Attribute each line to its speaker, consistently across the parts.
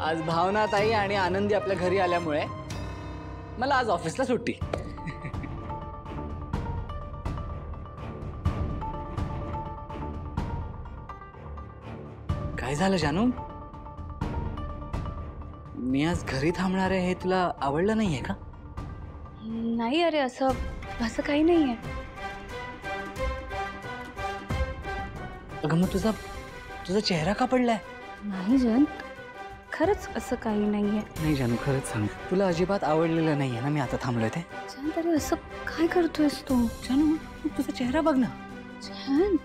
Speaker 1: आज भावना ताई आणि आनंदी आपल्या घरी आल्यामुळे मला आज ऑफिसला सुट्टी। काय झालं जानू? मी आज घरी थांबणार आहे हे तुला आवडलं नाहीये का?
Speaker 2: नाही अरे, असं काही नाहीये।
Speaker 1: अगं मग तुझा चेहरा का पडलाय?
Speaker 2: नाही जयंत, खरंच असं काही नाहीये।
Speaker 1: नाही जानू, खरंच सांग, तुला अजिबात आवडलेलं नाहीये ना मी आता थांबलोय ते?
Speaker 2: जयंत अरे, असं काय करतोयस तू?
Speaker 1: जानू तुझा चेहरा बघ ना।
Speaker 2: जयंत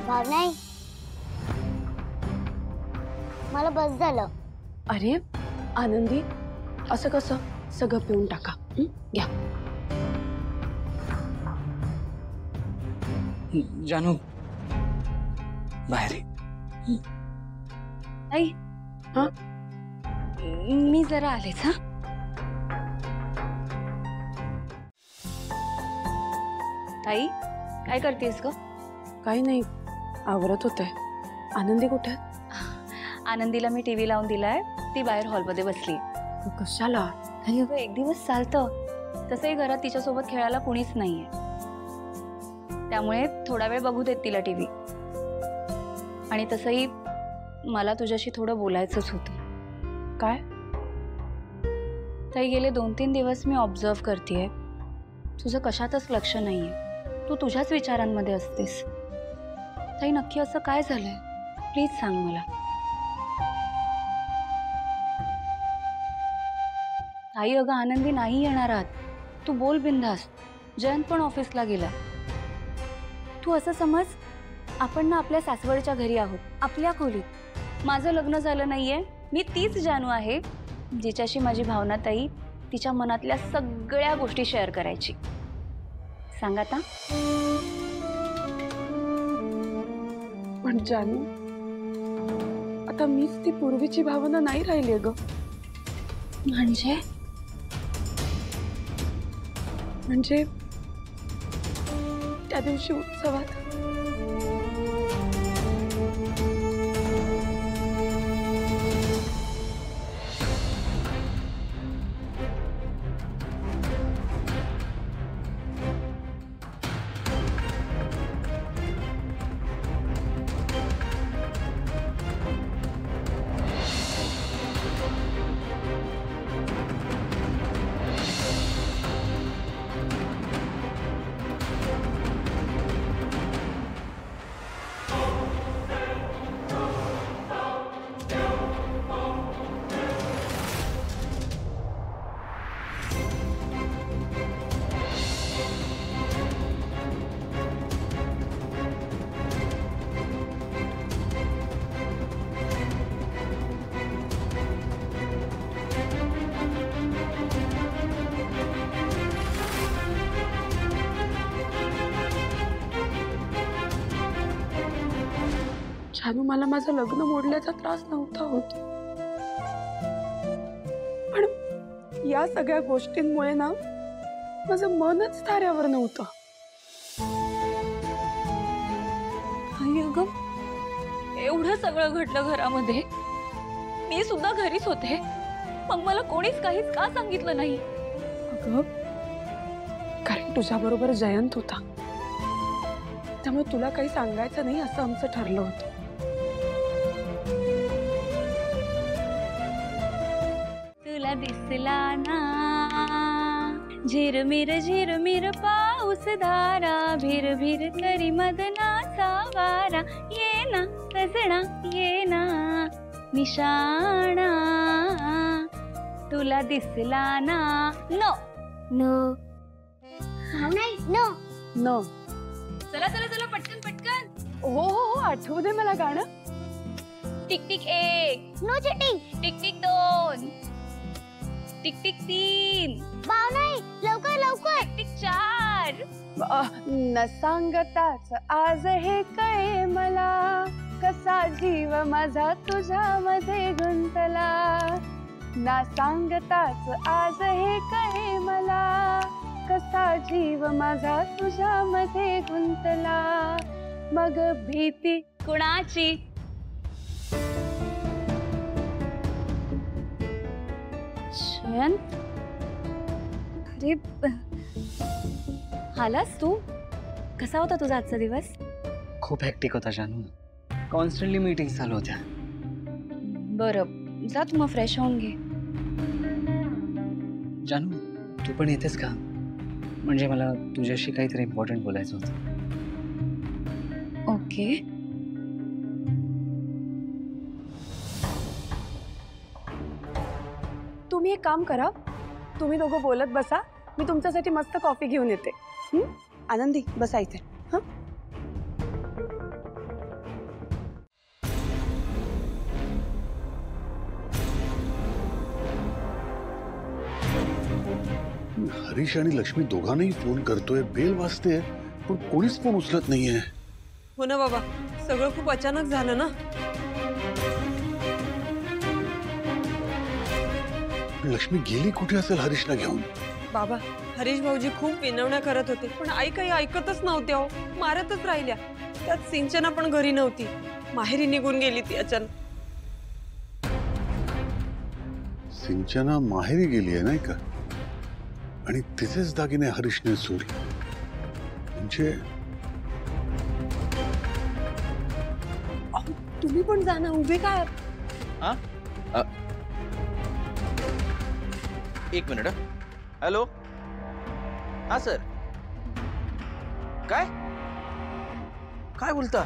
Speaker 3: भावना, मला बस झालं।
Speaker 2: अरे आनंदी, असं कसं? सगळं पिऊन टाका, घ्या।
Speaker 1: जानू बाहेर ये।
Speaker 2: आई, हा मी जरा आलेच। हा ताई, काय करतेस ग?
Speaker 4: काही नाही, आवरत होते। आनंदी कुठे?
Speaker 2: आनंदीला मी टीव्ही लावून दिलाय, ती बाहेर हॉलमध्ये बसली।
Speaker 4: कशाला?
Speaker 2: नाही अगं, एक दिवस चालतं, तसंही घरात तिच्यासोबत खेळायला कुणीच नाहीये, त्यामुळे थोडा वेळ बघू देत तिला टीव्ही। आणि तसंही मला तुझ्याशी थोडं बोलायचंच होतं।
Speaker 4: काय?
Speaker 2: ताई, गेले 2-3 दिवस मी ऑब्झर्व करतेय, तुझं कशातच लक्ष नाहीये, तू तुझ्याच विचारांमध्ये असतेस। ताई, नक्की असं काय झालंय? प्लीज सांग मला। ताई अगं, आनंदी नाही येणार आहात, तू बोल बिंदास। जयंत पण ऑफिसला गेला। तू असं समज, आपण ना आपल्या सासवडच्या घरी आहोत, आपल्या खोलीत। माझं लग्न झालं नाहीये, मी तीच जानू आहे जिच्याशी माझी भावना ताई तिच्या मनातल्या सगळ्या गोष्टी शेअर करायची। सांग आता।
Speaker 4: पण जानू, आता मीच ती पूर्वीची भावना नाही राहिली ग। म्हणजे त्या दिवशी उत्सवात जानू, मला माझं लग्न मोडल्याचा त्रास नव्हता होत, पण या सगळ्या गोष्टींमुळे ना माझं मनच ताऱ्यावर नव्हतं।
Speaker 2: आई अगं, एवढं सगळं घडलं घरामध्ये, मी सुद्धा घरीच होते, मग मला कोणीच काहीच का सांगितलं नाही?
Speaker 4: अगं, कारण तुझ्याबरोबर जयंत होता, त्यामुळे तुला काही सांगायचं नाही असं आमचं ठरलं होतं।
Speaker 2: तुला दिसला ना झिरमिर पाऊस धारा, भिर भिर करी मदनाचा वारा, ये ना सजना ये ना निशाणा, तुला दिसला ना। नो
Speaker 3: नो नाही, नो
Speaker 4: न
Speaker 2: चला चला चला, पटकन पटकन।
Speaker 4: हो हो हो, आठवू दे मला गाणं।
Speaker 2: Tick tick 1,
Speaker 3: no cheating.
Speaker 2: Tick tick 2, tick tick 3,
Speaker 3: Bhavana, लवकर लवकर।
Speaker 2: Tick tick 4।
Speaker 4: न सांगताच आज हे कळे मला, कसा जीव माझा तुझ्यामध्ये गुंतला। ना सांगताच आज हे कळे मला, कसा जीव माझा तुझ्यामध्ये गुंतला। मग भीती
Speaker 2: कुणाची? जयंत, अरे आलास तू? कसा होता तुझा आजचा दिवस?
Speaker 1: खूप हॅक्टिक होता जानू. कॉन्स्टंटली मीटिंग चालू होत्या.
Speaker 2: बरं, जा तू मग फ्रेश होऊन घे.
Speaker 1: जानू, तू पण येतेस का? म्हणजे मला तुझ्याशी काहीतरी इम्पॉर्टंट बोलायचं होतं.
Speaker 2: ओके.
Speaker 4: तुम्ही एक काम करा, तुम्ही दोघं बोलत बसा, मी तुमच्यासाठी मस्त कॉफी घेऊन येते. आनंदी बसा इथे. हं?
Speaker 5: हरीश आणि लक्ष्मी दोघांनाही फोन करतोय, बेल वाजते, पण कोणीच फोन उचलत नाहीये.
Speaker 6: हो ना बाबा, सगळं खूप अचानक झालं ना.
Speaker 5: लक्ष्मी गेली कुठे असेल हरीशला घेऊन?
Speaker 6: बाबा, हरीश भाऊजी खूप विनवण्या करत होते, पण आई काही ऐकतच नव्हत्या हो, मारतच राहिल्या. त्यात सिंचना पण घरी नव्हती, माहेरी निघून गेली ती अचानक.
Speaker 5: सिंचना माहेरी गेली आहे नाही का? आणि तिचेच दागिने हरीशने चोरले. म्हणजे
Speaker 6: तुम्ही पण जा ना, उभे काय?
Speaker 7: एक मिनिट. हॅलो. हा सर. काय काय बोलता?